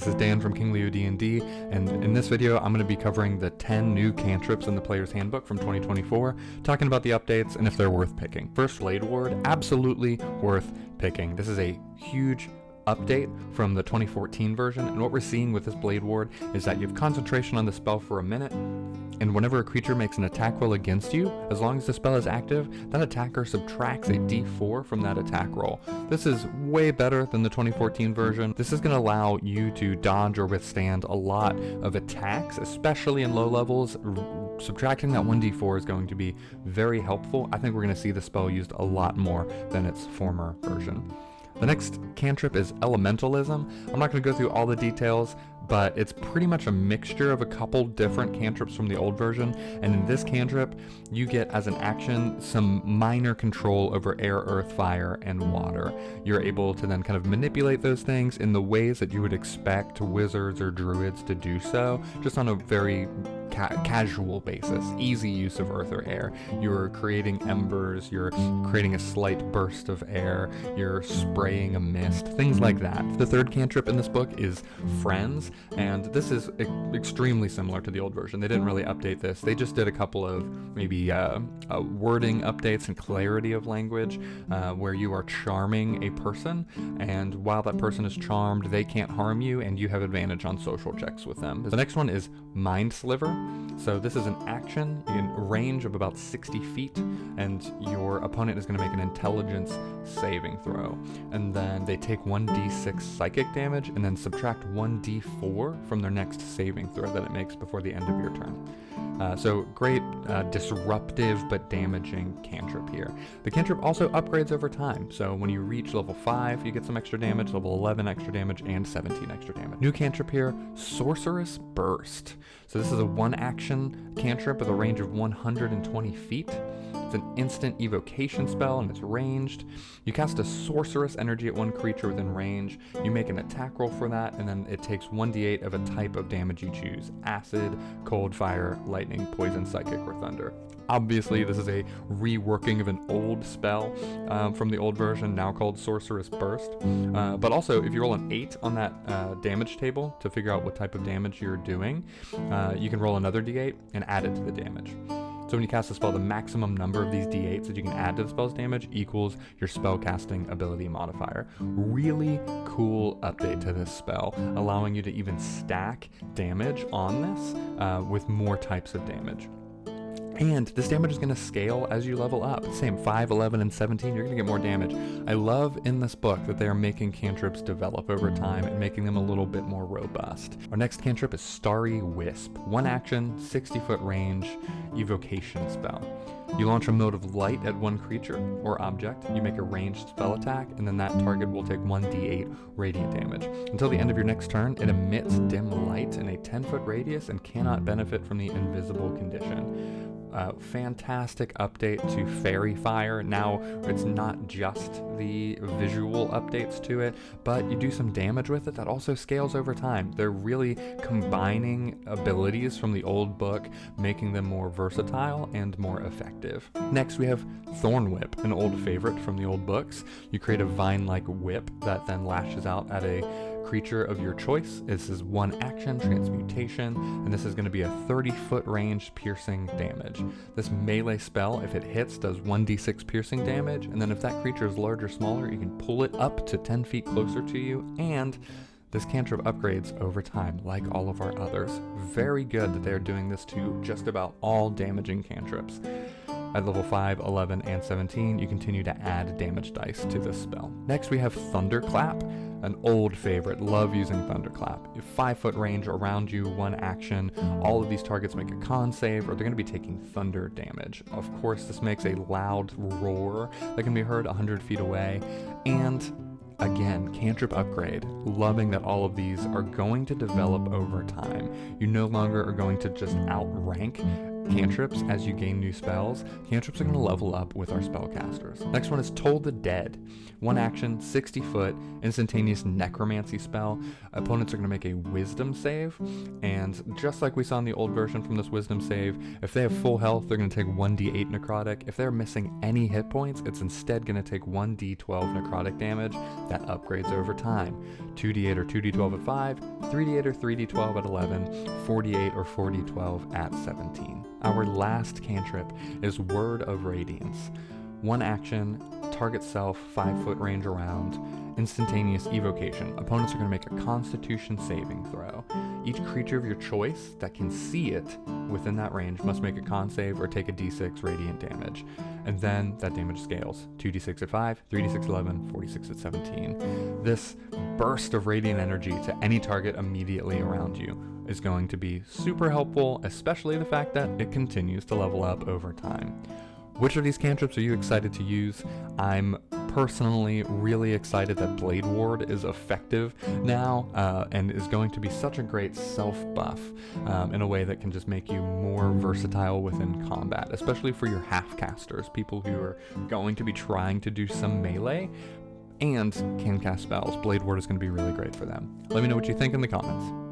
This is Dan from MacLeod D&D, and in this video I'm going to be covering the 10 new cantrips in the Player's Handbook from 2024, talking about the updates and if they're worth picking. First, Blade Ward, absolutely worth picking. This is a huge update from the 2014 version, and what we're seeing with this Blade Ward is that you have concentration on the spell for a minute, and whenever a creature makes an attack roll against you, as long as the spell is active, that attacker subtracts a d4 from that attack roll. This is way better than the 2014 version. This is going to allow you to dodge or withstand a lot of attacks, especially in low levels. Subtracting that 1d4 is going to be very helpful. I think we're going to see the spell used a lot more than its former version. The next cantrip is Elementalism. I'm not going to go through all the details, but it's pretty much a mixture of a couple different cantrips from the old version, and in this cantrip, you get as an action some minor control over air, earth, fire, and water. You're able to then kind of manipulate those things in the ways that you would expect wizards or druids to do so, just on a very casual basis. Easy use of earth or air. You're creating embers, you're creating a slight burst of air, you're spraying a mist, things like that. The third cantrip in this book is Friends, and this is extremely similar to the old version. They didn't really update this. They just did a couple of maybe wording updates and clarity of language, where you are charming a person, and while that person is charmed, they can't harm you, and you have advantage on social checks with them. The next one is Mind Sliver. So this is an action in a range of about 60 feet, and your opponent is going to make an intelligence saving throw. And then they take 1d6 psychic damage, and then subtract 1d4 from their next saving throw that it makes before the end of your turn. So great disruptive but damaging cantrip here. The cantrip also upgrades over time, so when you reach level 5 you get some extra damage, level 11 extra damage, and 17 extra damage. New cantrip here, Sorcerous Burst. So this is a one action cantrip with a range of 120 feet. It's an instant evocation spell and it's ranged. You cast a sorcerous energy at one creature within range. You make an attack roll for that, and then it takes 1d8 of a type of damage you choose: acid, cold, fire, lightning, poison, psychic, or thunder. Obviously, this is a reworking of an old spell from the old version, now called Sorcerous Burst. But also, if you roll an 8 on that damage table to figure out what type of damage you're doing, you can roll another d8 and add it to the damage. So when you cast a spell, the maximum number of these d8s that you can add to the spell's damage equals your spellcasting ability modifier. Really cool update to this spell, allowing you to even stack damage on this with more types of damage. And this damage is going to scale as you level up. Same, 5, 11, and 17, you're going to get more damage. I love in this book that they are making cantrips develop over time and making them a little bit more robust. Our next cantrip is Starry Wisp. One action, 60-foot range, evocation spell. You launch a mode of light at one creature or object, you make a ranged spell attack, and then that target will take 1d8 radiant damage. Until the end of your next turn, it emits dim light in a 10-foot radius and cannot benefit from the invisible condition. Fantastic update to Fairy Fire. Now it's not just the visual updates to it, but you do some damage with it that also scales over time. They're really combining abilities from the old book, making them more versatile and more effective. Next we have Thorn Whip, an old favorite from the old books. You create a vine-like whip that then lashes out at a creature of your choice. This is one action, transmutation, and this is going to be a 30-foot range piercing damage. This melee spell, if it hits, does 1d6 piercing damage, and then if that creature is large or smaller, you can pull it up to 10 feet closer to you, and this cantrip upgrades over time, like all of our others. Very good that they're doing this to just about all damaging cantrips. At level 5, 11, and 17, you continue to add damage dice to this spell. Next we have Thunderclap, an old favorite. Love using Thunderclap. 5-foot range around you, one action. All of these targets make a con save, or they're going to be taking thunder damage. Of course, this makes a loud roar that can be heard 100 feet away, and again, cantrip upgrade. Loving that all of these are going to develop over time. You no longer are going to just outrank cantrips as you gain new spells. Cantrips are going to level up with our spellcasters. Next one is Toll the Dead. 1 action, 60 foot, instantaneous necromancy spell. Opponents are going to make a wisdom save, and just like we saw in the old version from this wisdom save, if they have full health, they're going to take 1d8 necrotic. If they're missing any hit points, it's instead going to take 1d12 necrotic damage that upgrades over time. 2d8 or 2d12 at 5, 3d8 or 3d12 at 11, 4d8 or 4d12 at 17. Our last cantrip is Word of Radiance. 1 action, target self, 5 foot range around, instantaneous evocation. Opponents are going to make a constitution saving throw. Each creature of your choice that can see it within that range must make a con save or take a d6 radiant damage. And then that damage scales. 2d6 at 5, 3d6 at 11, 46 at 17. This burst of radiant energy to any target immediately around you is going to be super helpful, especially the fact that it continues to level up over time. Which of these cantrips are you excited to use? I'm personally really excited that Blade Ward is effective now and is going to be such a great self-buff in a way that can just make you more versatile within combat, especially for your half-casters, people who are going to be trying to do some melee and can cast spells. Blade Ward is going to be really great for them. Let me know what you think in the comments.